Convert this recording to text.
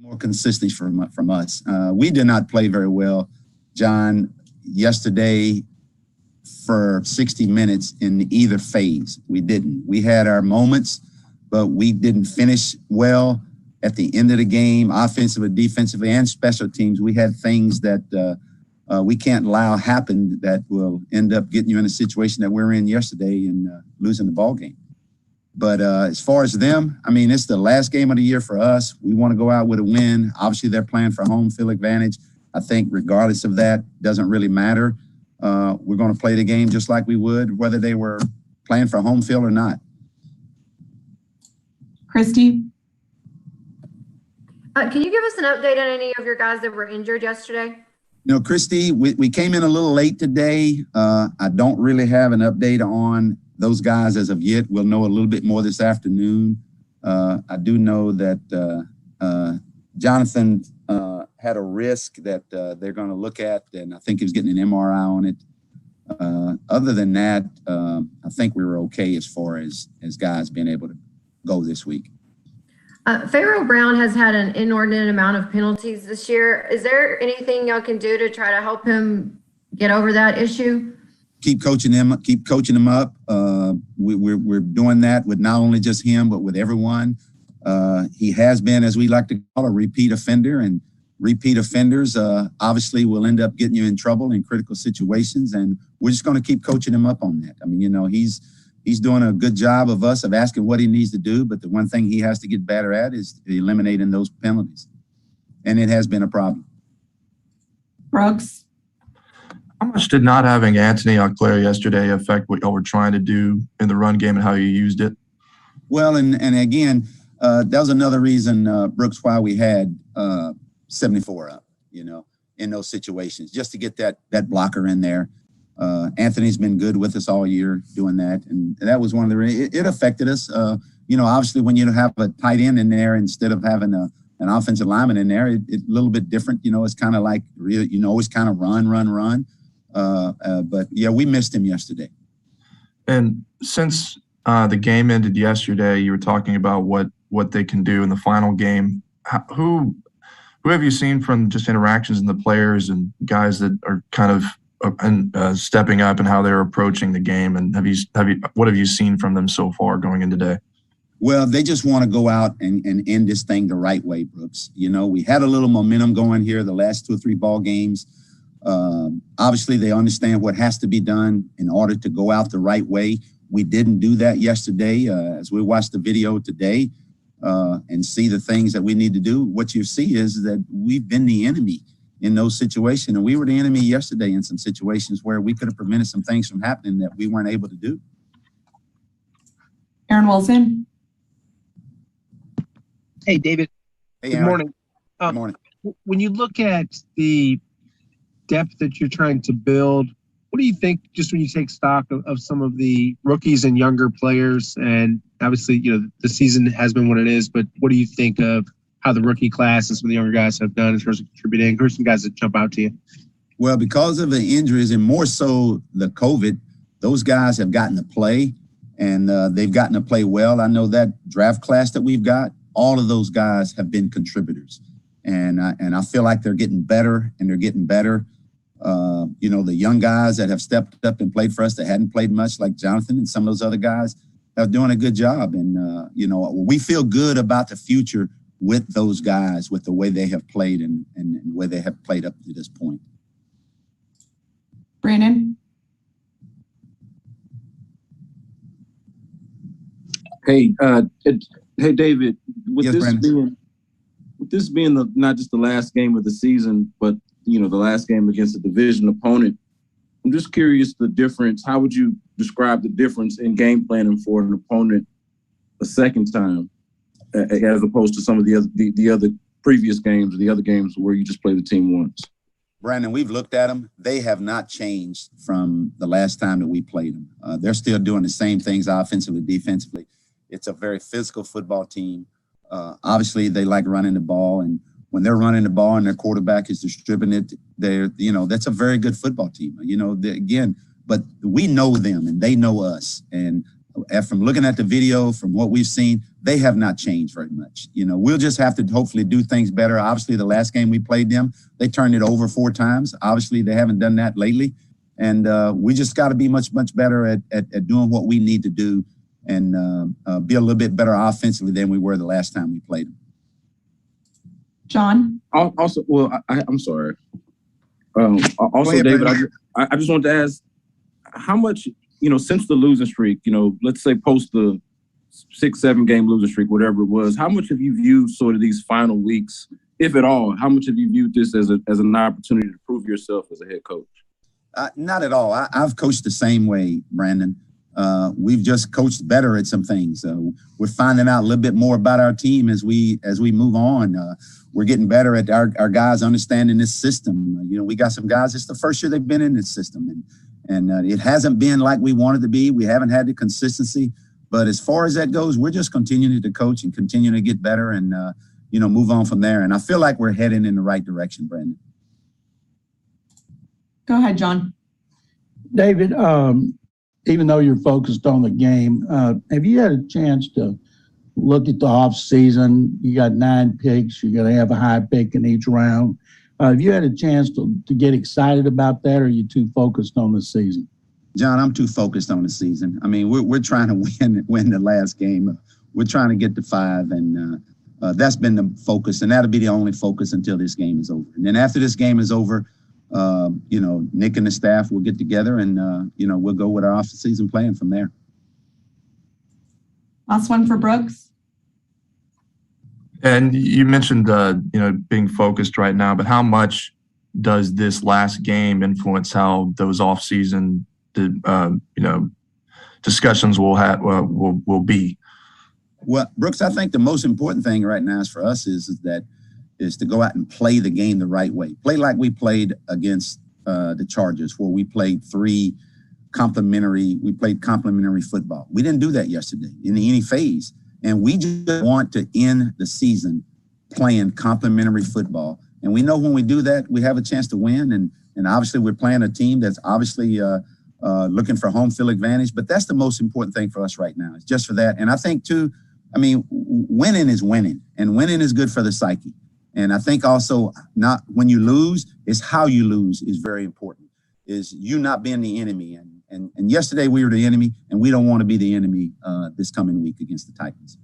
More consistency from us. We did not play very well, John, yesterday for 60 minutes in either phase. We didn't. We had our moments, but we didn't finish well at the end of the game, offensively, defensively, and special teams. We had things that we can't allow happen that will end up getting you in a situation that we're in yesterday and losing the ball game. But as far as them, I mean, it's the last game of the year for us. We want to go out with a win. Obviously, they're playing for home field advantage. I think regardless of that, doesn't really matter. We're going to play the game just like we would, whether they were playing for home field or not. Christy? Can you give us an update on any of your guys that were injured yesterday? You know, Christy, we came in a little late today. I don't really have an update on those guys as of yet. We'll know a little bit more this afternoon. I do know that Jonathan had a risk that they're going to look at, and I think he was getting an MRI on it. Other than that, I think we were okay as far as guys being able to go this week. Pharaoh Brown has had an inordinate amount of penalties this year. Is there anything y'all can do to try to help him get over that issue? Keep coaching him. Keep coaching him up. We're doing that with not only just him, but with everyone. He has been, as we like to call, a repeat offender, and repeat offenders obviously will end up getting you in trouble in critical situations. And we're just going to keep coaching him up on that. I mean, you know, he's doing a good job of asking what he needs to do. But the one thing he has to get better at is eliminating those penalties, and it has been a problem. Brooks? How much did not having Anthony Auclair yesterday affect what y'all were trying to do in the run game and how you used it? Well, and again, that was another reason, Brooks, why we had 74 up, you know, in those situations, just to get that blocker in there. Anthony's been good with us all year doing that, and that was one of the it affected us. You know, obviously when you have a tight end in there instead of having an offensive lineman in there, it's a little bit different. You know, it's kind of like, you know, it's kind of run. But yeah, we missed him yesterday. And since the game ended yesterday, you were talking about what they can do in the final game. Who have you seen from just interactions in the players and guys that are kind of stepping up and how they're approaching the game? And what have you seen from them so far going in today? Well, they just want to go out and end this thing the right way, Brooks. You know, we had a little momentum going here the last 2 or 3 ball games. Obviously, they understand what has to be done in order to go out the right way. We didn't do that yesterday. As we watched the video today and see the things that we need to do, what you see is that we've been the enemy in those situations. And we were the enemy yesterday in some situations where we could have prevented some things from happening that we weren't able to do. Aaron Wilson? Hey, David. Hey, Good Aaron. morning. Good morning. When you look at the depth that you're trying to build, what do you think, just when you take stock of some of the rookies and younger players? And obviously, you know, the season has been what it is, but what do you think of how the rookie class and some of the younger guys have done in terms of contributing? Who are some guys that jump out to you? Well, because of the injuries and more so the COVID, those guys have gotten to play, and they've gotten to play well. I know that draft class that we've got, all of those guys have been contributors. And I feel like they're getting better, and they're getting better. You know, the young guys that have stepped up and played for us that hadn't played much, like Jonathan and some of those other guys, are doing a good job. And, you know, we feel good about the future with those guys, with the way they have played and the way they have played up to this point. Brandon? Hey, David, with Yes, this being not just the last game of the season, but you know, the last game against a division opponent, I'm just curious the difference. How would you describe the difference in game planning for an opponent a second time, as opposed to some of the other previous games or the other games where you just play the team once? Brandon, we've looked at them. They have not changed from the last time that we played them. They're still doing the same things offensively, defensively. It's a very physical football team. Obviously, they like running the ball, and when they're running the ball and their quarterback is distributing it, that's a very good football team. You know, again, but we know them and they know us, and from looking at the video, from what we've seen, they have not changed very much. You know, we'll just have to hopefully do things better. Obviously, the last game we played them, they turned it over 4 times. Obviously, they haven't done that lately. And we just got to be much better at doing what we need to do and be a little bit better offensively than we were the last time we played them. John? Also, well, I'm sorry. Also, ahead, David, Brandon. I just wanted to ask, how much, you know, since the losing streak, you know, let's say post the 6-7 game losing streak, whatever it was, how much have you viewed sort of these final weeks, if at all, how much have you viewed this as an opportunity to prove yourself as a head coach? Not at all. I've coached the same way, Brandon. We've just coached better at some things. We're finding out a little bit more about our team as we move on. We're getting better at our guys understanding this system. You know, we got some guys, it's the first year they've been in this system. And it hasn't been like we wanted to be. We haven't had the consistency. But as far as that goes, we're just continuing to coach and continuing to get better and, you know, move on from there. And I feel like we're heading in the right direction, Brandon. Go ahead, John. David, even though you're focused on the game, have you had a chance to look at the off season? You got 9 picks. You're going to have a high pick in each round. Have you had a chance to get excited about that, or are you too focused on the season? John, I'm too focused on the season. I mean, we're trying to win the last game. We're trying to get to 5, and that's been the focus, and that'll be the only focus until this game is over. And then after this game is over, you know, Nick and the staff will get together and, you know, we'll go with our off-season plan from there. Last one for Brooks. And you mentioned, you know, being focused right now, but how much does this last game influence how those off-season, you know, discussions will be? Well, Brooks, I think the most important thing right now is for us is to go out and play the game the right way. Play like we played against the Chargers, where we played complementary football. We didn't do that yesterday in any phase. And we just want to end the season playing complementary football. And we know when we do that, we have a chance to win. And obviously we're playing a team that's obviously looking for home field advantage. But that's the most important thing for us right now. It's just for that. And I think too, I mean, winning is winning, and winning is good for the psyche. And I think also not when you lose, it's how you lose is very important, is you not being the enemy. And yesterday we were the enemy, and we don't want to be the enemy this coming week against the Titans.